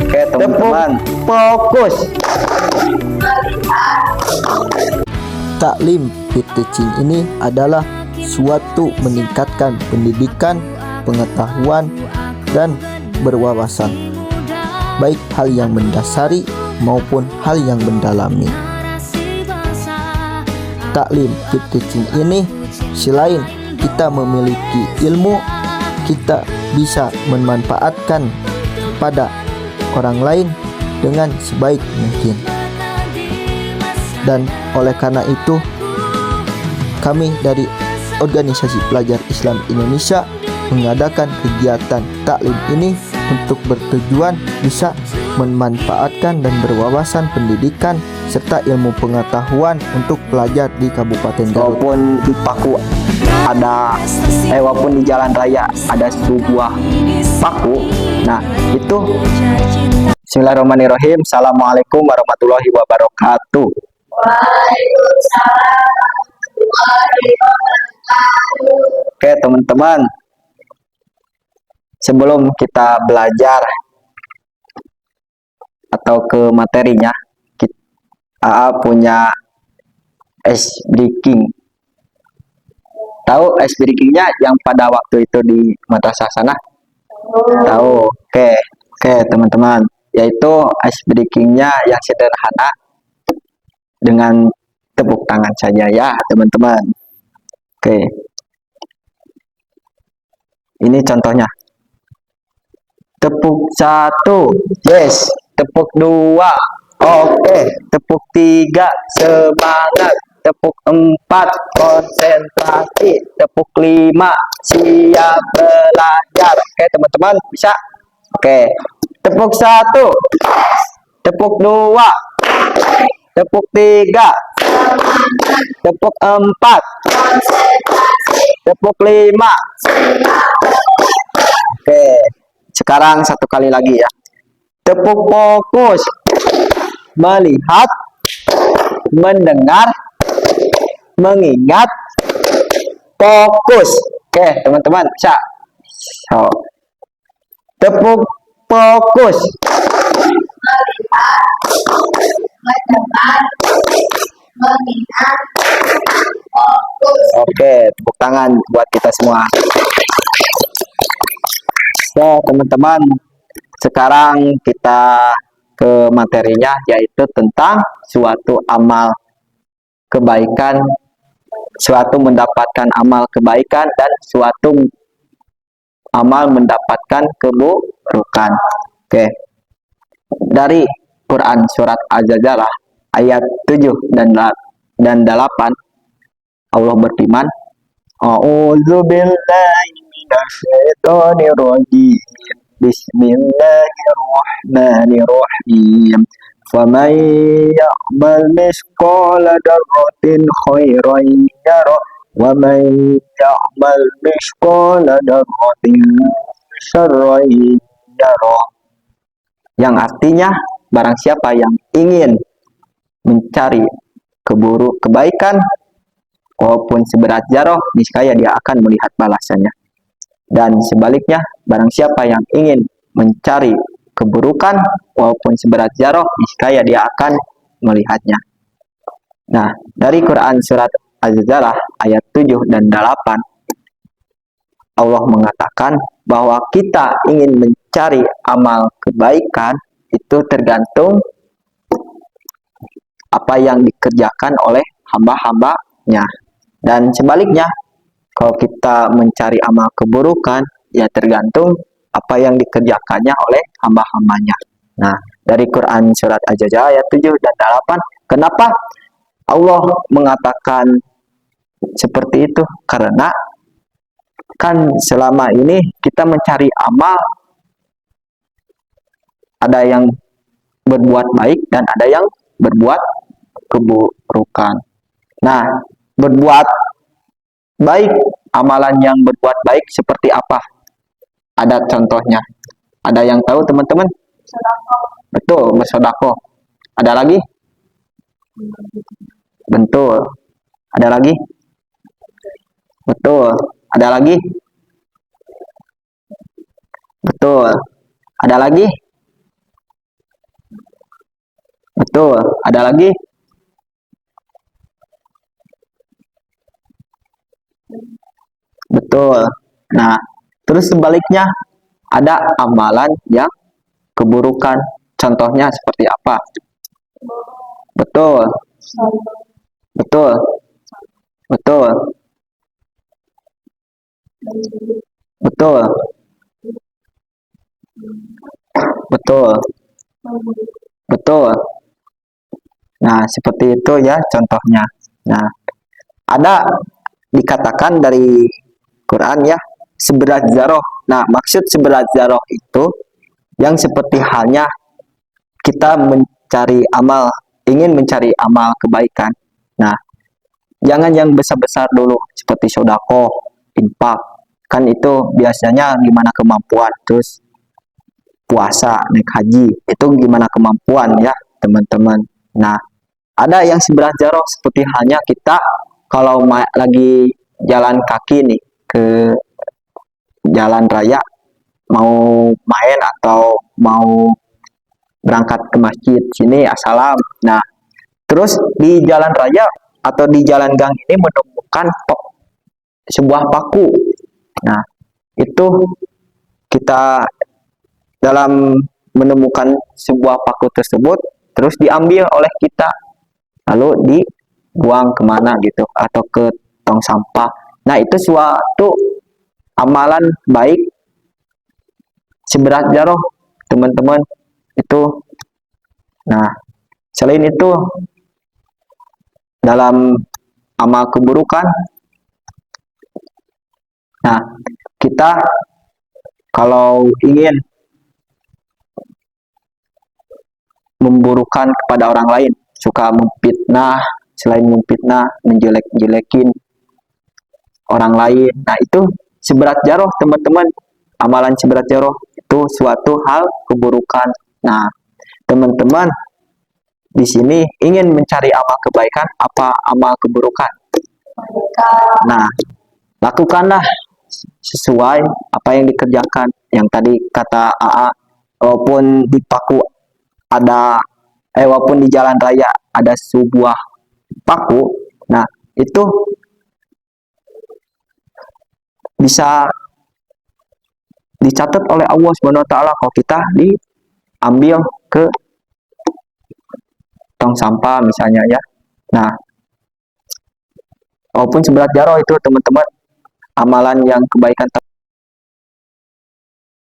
Oke teman-teman, fokus. Taklim peer teaching ini adalah suatu meningkatkan pendidikan, pengetahuan, dan berwawasan, baik hal yang mendasari maupun hal yang mendalami. Taklim peer teaching ini selain kita memiliki ilmu, kita bisa memanfaatkan pada orang lain dengan sebaik mungkin. Dan oleh karena itu, kami dari Organisasi Pelajar Islam Indonesia mengadakan kegiatan taklim ini untuk bertujuan bisa memanfaatkan dan berwawasan pendidikan serta ilmu pengetahuan untuk pelajar di Kabupaten Garut. Walaupun di paku ada, walaupun di jalan raya ada sebuah paku, nah itu. Bismillahirrahmanirrahim. Assalamualaikum warahmatullahi wabarakatuh. Waalaikumsalam warahmatullahi wabarakatuh. Oke teman-teman, sebelum kita belajar atau ke materinya, AA punya ice breaking. Tahu ice breakingnya yang pada waktu itu di madrasah sana? Tahu. Oke teman-teman, yaitu ice breakingnya yang sederhana dengan tepuk tangan saja ya teman-teman. Oke, ini contohnya. Tepuk 1, yes. Tepuk 2, oke. Tepuk 3, semangat. Tepuk 4, konsentrasi. Tepuk 5, siap belajar. Oke teman-teman, bisa? Oke, tepuk 1, tepuk 2, tepuk 3, tepuk 4, tepuk 5. Oke, sekarang satu kali lagi ya. Tepuk fokus, melihat, mendengar, mengingat, fokus. Oke teman-teman, bisa. So, tepuk fokus, Melihat, mendengar, mengingat, fokus. Oke, tepuk tangan buat kita semua. So, teman-teman, sekarang kita ke materinya, yaitu tentang suatu amal kebaikan, suatu mendapatkan amal kebaikan, dan suatu amal mendapatkan keburukan. Oke. Dari Quran surat Az-Zalzalah ayat 7 dan 8, Allah berfirman, A'udzubillahi minasyaitonirrajim. Bismillahirrahmanirrahim. Faman ya'mal misqala dzarratin khairan yarah wa man ya'mal misqala dzarratin syarran yarah. Yang artinya, barang siapa yang ingin mencari kebaikan walaupun seberat zarah, niscaya dia akan melihat balasannya. Dan sebaliknya, barang siapa yang ingin mencari keburukan walaupun seberat zarah, niscaya dia akan melihatnya. Nah, dari Quran surat Az-Zalzalah ayat 7 dan 8, Allah mengatakan bahwa kita ingin mencari amal kebaikan itu tergantung apa yang dikerjakan oleh hamba-hambanya. Dan sebaliknya, kalau kita mencari amal keburukan, ya tergantung apa yang dikerjakannya oleh hamba-hambanya. Nah, dari Quran surat Az-Zalzalah ayat 7 dan 8, kenapa Allah mengatakan seperti itu? Karena kan selama ini kita mencari amal, ada yang berbuat baik dan ada yang berbuat keburukan. Nah, berbuat baik, amalan yang berbuat baik seperti apa? Ada contohnya. Ada yang tahu teman-teman? Betul, bersedekah. Ada lagi? Betul. Ada lagi? Betul. Ada lagi? Betul. Ada lagi? Betul. Ada lagi? Betul. Nah, terus sebaliknya ada amalan yang keburukan. Contohnya seperti apa? Betul. Betul. Betul. Betul. Betul. Betul. Nah, seperti itu ya contohnya. Nah, ada dikatakan dari Quran ya, seberat zarah. Nah, maksud seberat zarah itu yang seperti halnya kita mencari amal, ingin mencari amal kebaikan. Nah, jangan yang besar-besar dulu, seperti sodako, infak. Kan itu biasanya gimana kemampuan. Terus puasa, naik haji, itu gimana kemampuan ya, teman-teman. Nah, ada yang seberat zarah seperti halnya kita kalau lagi jalan kaki nih ke jalan raya, mau main atau mau berangkat ke masjid sini assalam. Nah, terus di jalan raya atau di jalan gang ini menemukan sebuah paku. Nah, itu kita dalam menemukan sebuah paku tersebut terus diambil oleh kita, lalu dibuang kemana gitu atau ke tong sampah. Nah, itu suatu amalan baik seberat zarah, teman-teman. Itu. Nah, selain itu dalam amal keburukan, nah, kita kalau ingin memburukan kepada orang lain, suka memfitnah, selain memfitnah, menjelek-jelekin orang lain. Nah, itu seberat zarah, teman-teman. Amalan seberat zarah itu suatu hal keburukan. Nah, teman-teman di sini ingin mencari amal kebaikan apa amal keburukan? Nah, lakukanlah sesuai apa yang dikerjakan. Yang tadi kata AA, walaupun di paku ada, walaupun di jalan raya ada sebuah paku, nah itu bisa dicatat oleh Allah Subhanahu wa taala kalau kita diambil ke tong sampah misalnya ya. Nah, walaupun seberat zarah itu teman-teman, amalan yang kebaikan